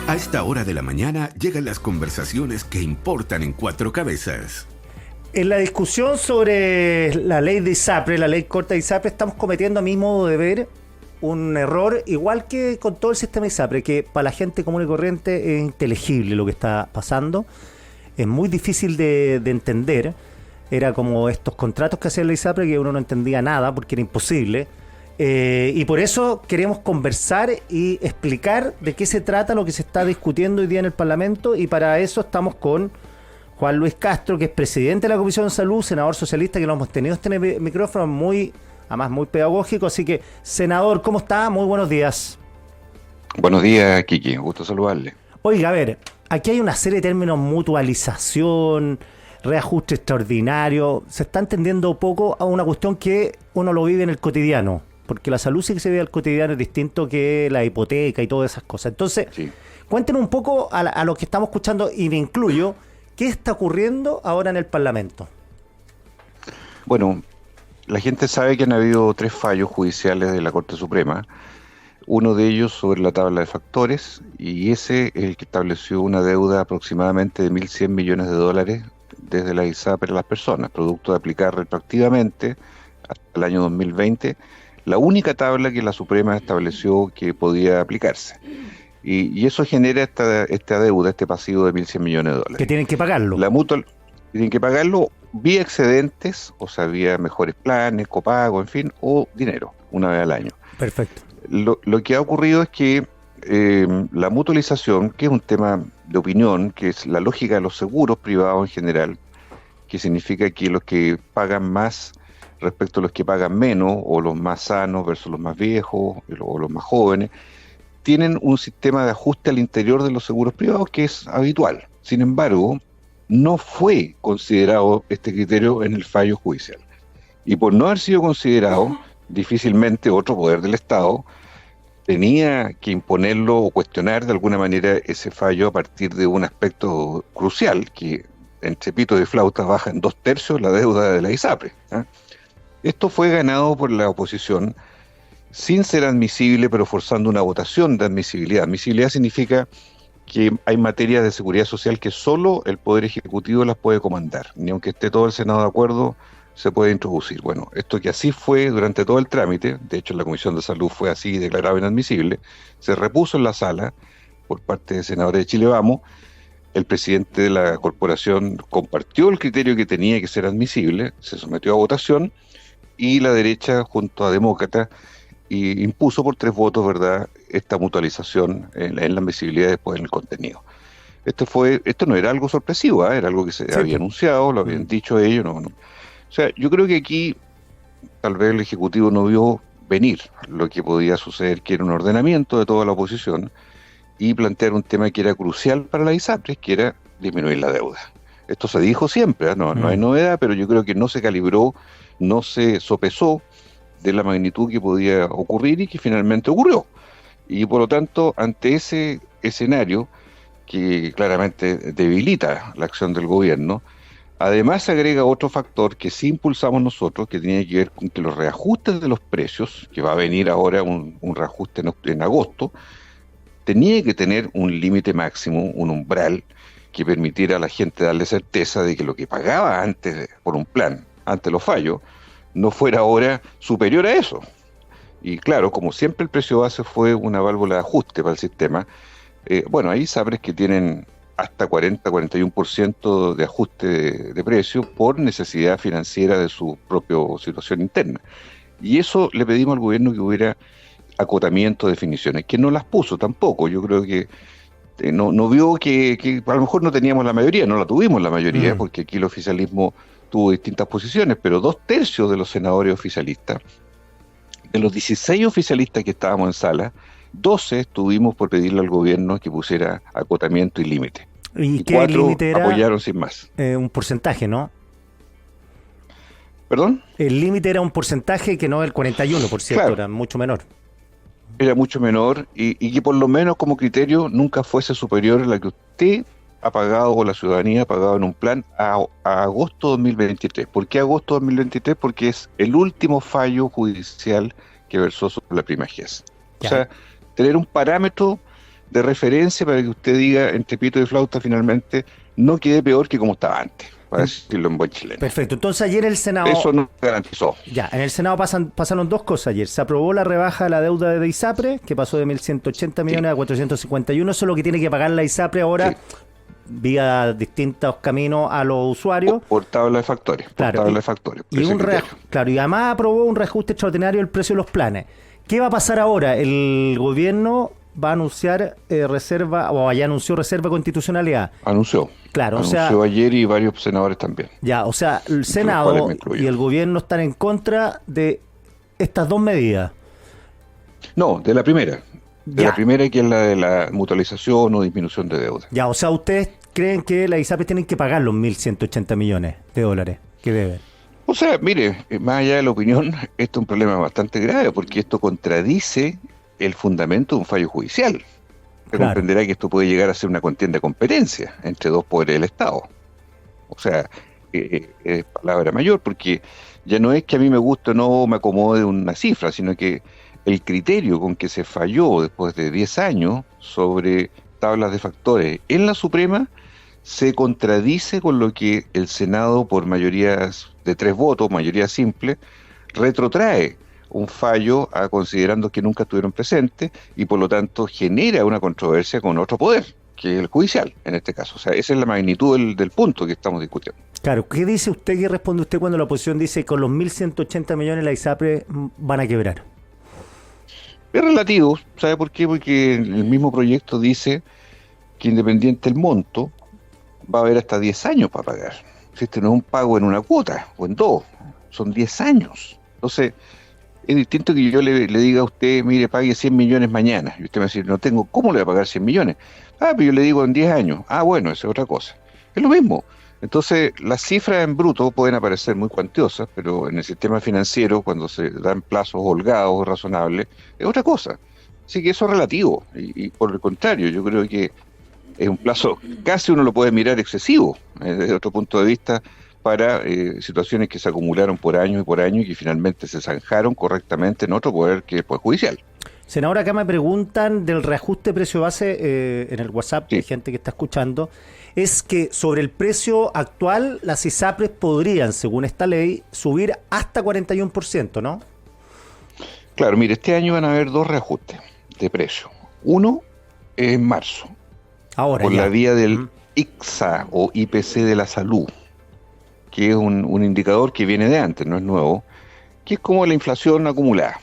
A esta hora de la mañana llegan las conversaciones que importan en Cuatro Cabezas. En la discusión sobre la ley de ISAPRE, la ley corta de ISAPRE, estamos cometiendo a mi modo de ver un error, igual que con todo el sistema ISAPRE, que para la gente común y corriente es inteligible lo que está pasando, es muy difícil de entender. Era como estos contratos que hacía la ISAPRE que uno no entendía nada porque era imposible. Y por eso queremos conversar y explicar de qué se trata lo que se está discutiendo hoy día en el Parlamento, y para eso estamos con Juan Luis Castro, que es presidente de la Comisión de Salud, senador socialista, que lo hemos tenido este micrófono además muy pedagógico. Así que, senador, ¿cómo está? Muy buenos días. Buenos días, Kiki, gusto saludarle. Oiga, a ver, aquí hay una serie de términos: mutualización, reajuste extraordinario. Se está entendiendo poco a una cuestión que uno lo vive en el cotidiano, porque la salud sí que se vive al cotidiano, es distinto que la hipoteca y todas esas cosas. Entonces, sí, cuéntenos un poco a lo que estamos escuchando, y me incluyo, ¿qué está ocurriendo ahora en el Parlamento? Bueno, la gente sabe que han habido 3 fallos judiciales de la Corte Suprema, uno de ellos sobre la tabla de factores, y ese es el que estableció una deuda aproximadamente de 1.100 millones de dólares desde la ISAPRE a las personas, producto de aplicar retroactivamente hasta el año 2020, la única tabla que la Suprema estableció que podía aplicarse. Y eso genera esta deuda, este pasivo de 1.100 millones de dólares. Que tienen que pagarlo. La mutua tienen que pagarlo vía excedentes, o sea, vía mejores planes, copago, en fin, o dinero, una vez al año. Perfecto. Lo que ha ocurrido es que la mutualización, que es un tema de opinión, que es la lógica de los seguros privados en general, que significa que los que pagan más respecto a los que pagan menos, o los más sanos versus los más viejos, o los más jóvenes, tienen un sistema de ajuste al interior de los seguros privados que es habitual. Sin embargo, no fue considerado este criterio en el fallo judicial. Y por no haber sido considerado, difícilmente otro poder del Estado tenía que imponerlo o cuestionar de alguna manera ese fallo a partir de un aspecto crucial, que entre pito y flauta baja en 2/3 la deuda de la ISAPRE, ¿eh? Esto fue ganado por la oposición sin ser admisible, pero forzando una votación de admisibilidad. Admisibilidad significa que hay materias de seguridad social que solo el Poder Ejecutivo las puede comandar, ni aunque esté todo el Senado de acuerdo, se puede introducir. Bueno, esto que así fue durante todo el trámite, de hecho en la Comisión de Salud fue así declarado inadmisible, se repuso en la sala por parte de senadores de Chile Vamos. El presidente de la corporación compartió el criterio que tenía que ser admisible, se sometió a votación, y la derecha, junto a Demócrata, impuso por 3 votos, ¿verdad?, esta mutualización en la admisibilidad, después en el contenido. Esto no era algo sorpresivo, ¿eh? Era algo que se había anunciado, lo habían dicho ellos. No. O sea, yo creo que aquí tal vez el Ejecutivo no vio venir lo que podía suceder, que era un ordenamiento de toda la oposición, y plantear un tema que era crucial para la ISAPRE, que era disminuir la deuda. Esto se dijo siempre, ¿eh? No hay novedad, pero yo creo que no se calibró, no se sopesó de la magnitud que podía ocurrir, y que finalmente ocurrió. Y por lo tanto, ante ese escenario que claramente debilita la acción del gobierno, además se agrega otro factor que sí impulsamos nosotros, que tiene que ver con que los reajustes de los precios, que va a venir ahora un reajuste en agosto, tenía que tener un límite máximo, un umbral, que permitiera a la gente darle certeza de que lo que pagaba antes por un plan, ante los fallos, no fuera ahora superior a eso. Y claro, como siempre el precio base fue una válvula de ajuste para el sistema, bueno, hay ISAPRES que tienen hasta 40-41% de ajuste de precio por necesidad financiera de su propia situación interna. Y eso le pedimos al gobierno, que hubiera acotamiento, definiciones, que no las puso tampoco. Yo creo que no vio que a lo mejor no teníamos la mayoría, no la tuvimos la mayoría, porque aquí el oficialismo tuvo distintas posiciones, pero 2/3 de los senadores oficialistas, de los 16 oficialistas que estábamos en sala, 12 tuvimos por pedirle al gobierno que pusiera acotamiento y límite. ¿Y qué 4 límite era? Apoyaron sin más. Un porcentaje, ¿no? ¿Perdón? El límite era un porcentaje que no el 41%, por cierto, claro, era mucho menor. Era mucho menor, y que por lo menos como criterio nunca fuese superior a la que usted ha pagado, o la ciudadanía ha pagado en un plan a agosto 2023. ¿Por qué agosto 2023? Porque es el último fallo judicial que versó sobre la prima GES. O sea, tener un parámetro de referencia para que usted diga entre pito y flauta finalmente no quede peor que como estaba antes, para decirlo en buen chileno. Perfecto. Entonces ayer el Senado... Eso no garantizó. Ya, en el Senado pasaron dos cosas ayer. Se aprobó la rebaja de la deuda de ISAPRE, que pasó de 1.180 millones a 451. Eso es lo que tiene que pagar la ISAPRE ahora, vía distintos caminos a los usuarios. Por tabla de factores. Claro, tabla de factores. Claro, y además aprobó un reajuste extraordinario del precio de los planes. ¿Qué va a pasar ahora? El gobierno va a anunciar reserva, o ya anunció reserva de constitucionalidad. Anunció. Claro, anunció ayer y varios senadores también. Ya, o sea, el Senado y el gobierno están en contra de estas dos medidas. No, de la primera. La primera, que es la de la mutualización o disminución de deuda. Ya, o sea, ¿ustedes creen que la ISAPRE tienen que pagar los 1.180 millones de dólares que deben? O sea, mire, más allá de la opinión, esto es un problema bastante grave, porque esto contradice el fundamento de un fallo judicial. Se comprenderá que esto puede llegar a ser una contienda de competencia entre dos poderes del Estado. O sea, es palabra mayor, porque ya no es que a mí me guste o no me acomode una cifra, sino que el criterio con que se falló después de 10 años sobre tablas de factores en la Suprema se contradice con lo que el Senado, por mayorías de 3 votos, mayoría simple, retrotrae un fallo considerando que nunca estuvieron presentes y por lo tanto genera una controversia con otro poder, que es el judicial en este caso. O sea, esa es la magnitud del punto que estamos discutiendo. Claro, ¿qué dice usted, qué responde usted cuando la oposición dice que con los 1.180 millones la ISAPRE van a quebrar? Es relativo, ¿sabe por qué? Porque el mismo proyecto dice que independiente del monto, va a haber hasta 10 años para pagar. Si este no es un pago en una cuota o en dos, son 10 años. Entonces, es distinto que yo le diga a usted, mire, pague 100 millones mañana. Y usted me va a decir, no tengo, ¿cómo le voy a pagar 100 millones? Pero yo le digo en 10 años. Bueno, esa es otra cosa. Es lo mismo. Entonces, las cifras en bruto pueden aparecer muy cuantiosas, pero en el sistema financiero, cuando se dan plazos holgados, razonables, es otra cosa. Así que eso es relativo. Y por el contrario, yo creo que es un plazo, casi uno lo puede mirar excesivo, desde otro punto de vista, para situaciones que se acumularon por años y que finalmente se zanjaron correctamente en otro poder que es el Poder Judicial. Senador, acá me preguntan del reajuste de precio base en el WhatsApp, de gente que está escuchando, es que sobre el precio actual las ISAPRES podrían, según esta ley, subir hasta 41%, ¿no? Claro, mire, este año van a haber 2 reajustes de precio. Uno es en marzo, ahora por la vía del IPSA o IPC de la salud, que es un indicador que viene de antes, no es nuevo, que es como la inflación acumulada,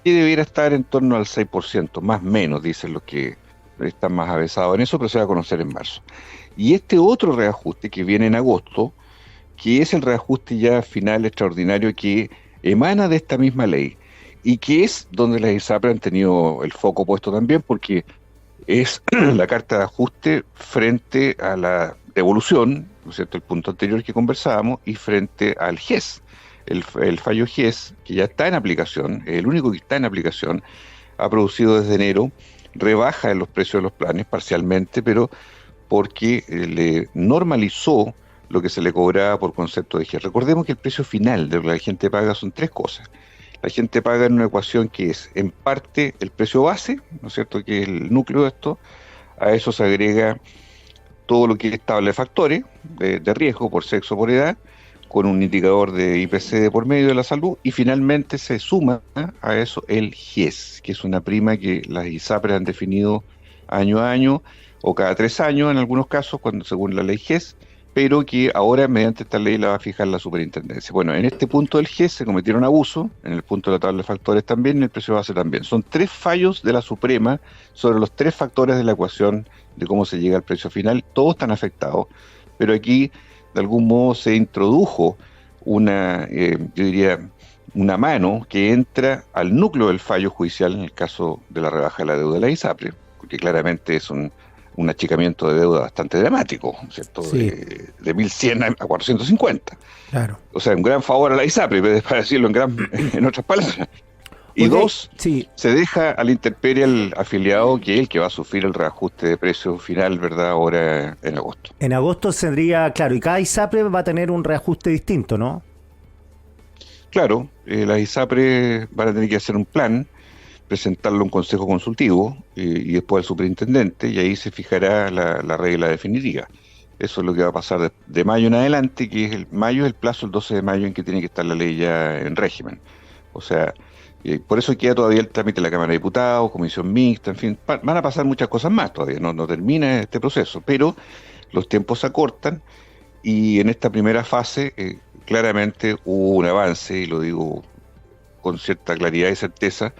que debiera estar en torno al 6%, más o menos, dicen los que están más avesados en eso, pero se va a conocer en marzo. Y este otro reajuste que viene en agosto, que es el reajuste ya final extraordinario que emana de esta misma ley, y que es donde las ISAPRE han tenido el foco puesto también, porque es la carta de ajuste frente a la devolución, ¿no es cierto?, el punto anterior que conversábamos, y frente al GES. El fallo GES, que ya está en aplicación, el único que está en aplicación, ha producido desde enero rebaja en los precios de los planes parcialmente, pero porque le normalizó lo que se le cobraba por concepto de GES. Recordemos que el precio final de lo que la gente paga son 3 cosas. La gente paga en una ecuación que es, en parte, el precio base, ¿no es cierto?, que es el núcleo de esto. A eso se agrega todo lo que es tabla de factores de riesgo por sexo, por edad, con un indicador de IPC de por medio de la salud, y finalmente se suma a eso el GES, que es una prima que las ISAPRES han definido año a año, o cada 3 años en algunos casos, cuando según la ley GES, pero que ahora mediante esta ley la va a fijar la superintendencia. Bueno, en este punto del GES se cometieron abusos, en el punto de la tabla de factores también, y en el precio base también. Son 3 fallos de la Suprema sobre los 3 factores de la ecuación de cómo se llega al precio final. Todos están afectados, pero aquí de algún modo se introdujo una, yo diría, una mano que entra al núcleo del fallo judicial en el caso de la rebaja de la deuda de la ISAPRE, porque claramente es un achicamiento de deuda bastante dramático, ¿cierto? Sí. De 1.100 a 450. Claro. O sea, un gran favor a la ISAPRE, para decirlo en otras palabras. Y dos, se deja al intemperie al afiliado, que es el que va a sufrir el reajuste de precio final, ¿verdad?, ahora en agosto. En agosto tendría, claro, y cada ISAPRE va a tener un reajuste distinto, ¿no? Claro, las ISAPRE van a tener que hacer un plan, presentarlo a un consejo consultivo y después al superintendente, y ahí se fijará la regla definitiva. Eso es lo que va a pasar de mayo en adelante, que es mayo es el plazo, el 12 de mayo, en que tiene que estar la ley ya en régimen. O sea, por eso queda todavía el trámite de la Cámara de Diputados, comisión mixta, en fin, van a pasar muchas cosas más todavía, no termina este proceso, pero los tiempos se acortan y en esta primera fase claramente hubo un avance, y lo digo con cierta claridad y certeza,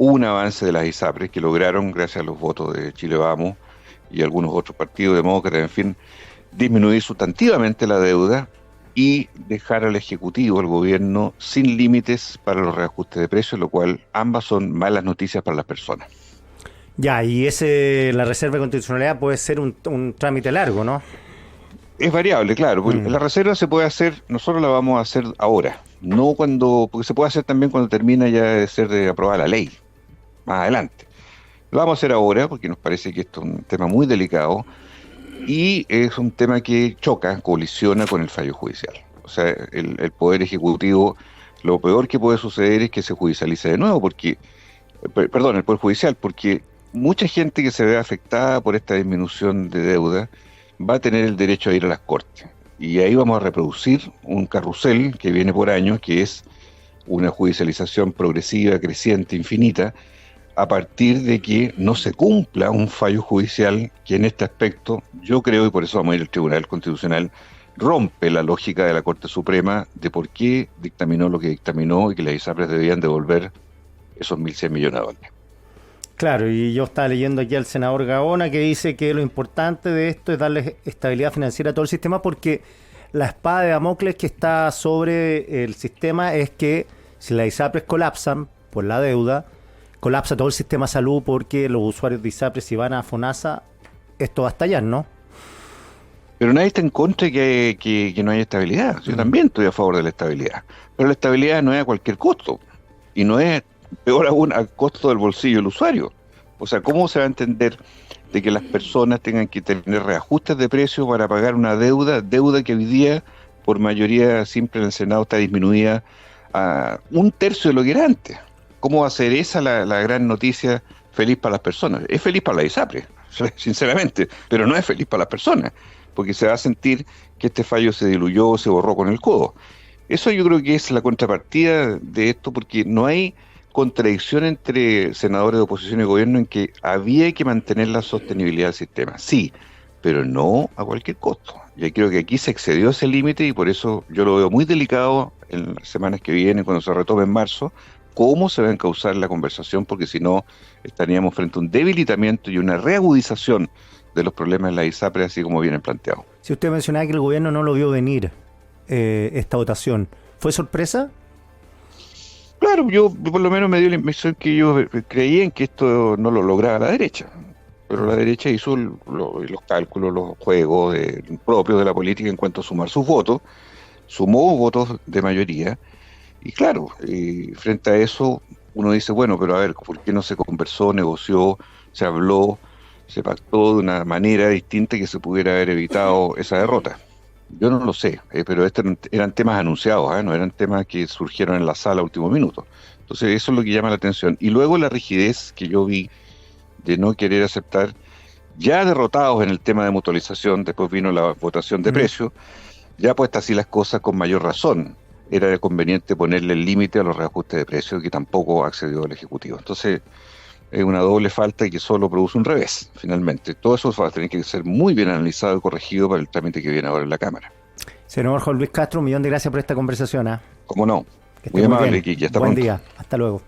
hubo un avance de las ISAPRES que lograron, gracias a los votos de Chile Vamos y algunos otros partidos demócratas, en fin, disminuir sustantivamente la deuda y dejar al Ejecutivo, al gobierno, sin límites para los reajustes de precios, lo cual ambas son malas noticias para las personas. Ya, y la reserva de constitucionalidad puede ser un trámite largo, ¿no? Es variable, claro, porque la reserva se puede hacer, nosotros la vamos a hacer ahora, no porque se puede hacer también cuando termina ya de ser aprobada la ley, más adelante. Lo vamos a hacer ahora porque nos parece que esto es un tema muy delicado y es un tema que colisiona con el fallo judicial. O sea, el Poder Ejecutivo, lo peor que puede suceder es que se judicialice de nuevo, el Poder Judicial, porque mucha gente que se ve afectada por esta disminución de deuda va a tener el derecho a ir a las Cortes. Y ahí vamos a reproducir un carrusel que viene por años, que es una judicialización progresiva, creciente, infinita, a partir de que no se cumpla un fallo judicial que en este aspecto, yo creo, y por eso vamos a ir al Tribunal Constitucional, rompe la lógica de la Corte Suprema de por qué dictaminó lo que dictaminó y que las ISAPRES debían devolver esos 1.100 millones de dólares. Claro, y yo estaba leyendo aquí al senador Gaona que dice que lo importante de esto es darle estabilidad financiera a todo el sistema, porque la espada de Damocles que está sobre el sistema es que si las ISAPRES colapsan por la deuda, colapsa todo el sistema de salud, porque los usuarios de ISAPRES, si van a FONASA, esto va a estallar, ¿no? Pero nadie está en contra de que no haya estabilidad. Yo también estoy a favor de la estabilidad. Pero la estabilidad no es a cualquier costo. Y no es, peor aún, al costo del bolsillo del usuario. O sea, ¿cómo se va a entender de que las personas tengan que tener reajustes de precios para pagar una deuda que hoy día, por mayoría simple en el Senado, está disminuida a 1/3 de lo que era antes? ¿Cómo va a ser esa la gran noticia feliz para las personas? Es feliz para la ISAPRES, sinceramente, pero no es feliz para las personas, porque se va a sentir que este fallo se diluyó, se borró con el codo. Eso yo creo que es la contrapartida de esto, porque no hay contradicción entre senadores de oposición y gobierno en que había que mantener la sostenibilidad del sistema. Sí, pero no a cualquier costo. Yo creo que aquí se excedió ese límite y por eso yo lo veo muy delicado en las semanas que vienen, cuando se retome en marzo, cómo se va a encauzar la conversación, porque si no estaríamos frente a un debilitamiento y una reagudización de los problemas en la ISAPRES, así como vienen planteados. Si usted mencionaba que el gobierno no lo vio venir esta votación, ¿fue sorpresa? Claro, yo por lo menos me dio la impresión que ellos creían que esto no lo lograba la derecha, pero la derecha hizo los cálculos, los juegos propios de la política en cuanto a sumar sus votos, sumó votos de mayoría. Y claro, frente a eso uno dice, bueno, pero a ver, ¿por qué no se conversó, negoció, se habló, se pactó de una manera distinta que se pudiera haber evitado esa derrota? Yo no lo sé, pero estos eran temas anunciados, no eran temas que surgieron en la sala a último minuto. Entonces eso es lo que llama la atención. Y luego la rigidez que yo vi de no querer aceptar, ya derrotados en el tema de mutualización, después vino la votación de precios, ya puestas así las cosas con mayor razón. Era conveniente ponerle el límite a los reajustes de precios, que tampoco accedió el Ejecutivo. Entonces, es una doble falta y que solo produce un revés, finalmente. Todo eso va a tener que ser muy bien analizado y corregido para el trámite que viene ahora en la Cámara. Senador Juan Luis Castro, un millón de gracias por esta conversación. ¿Cómo no? Muy amable, Kiki. Hasta pronto. Buen día. Hasta luego.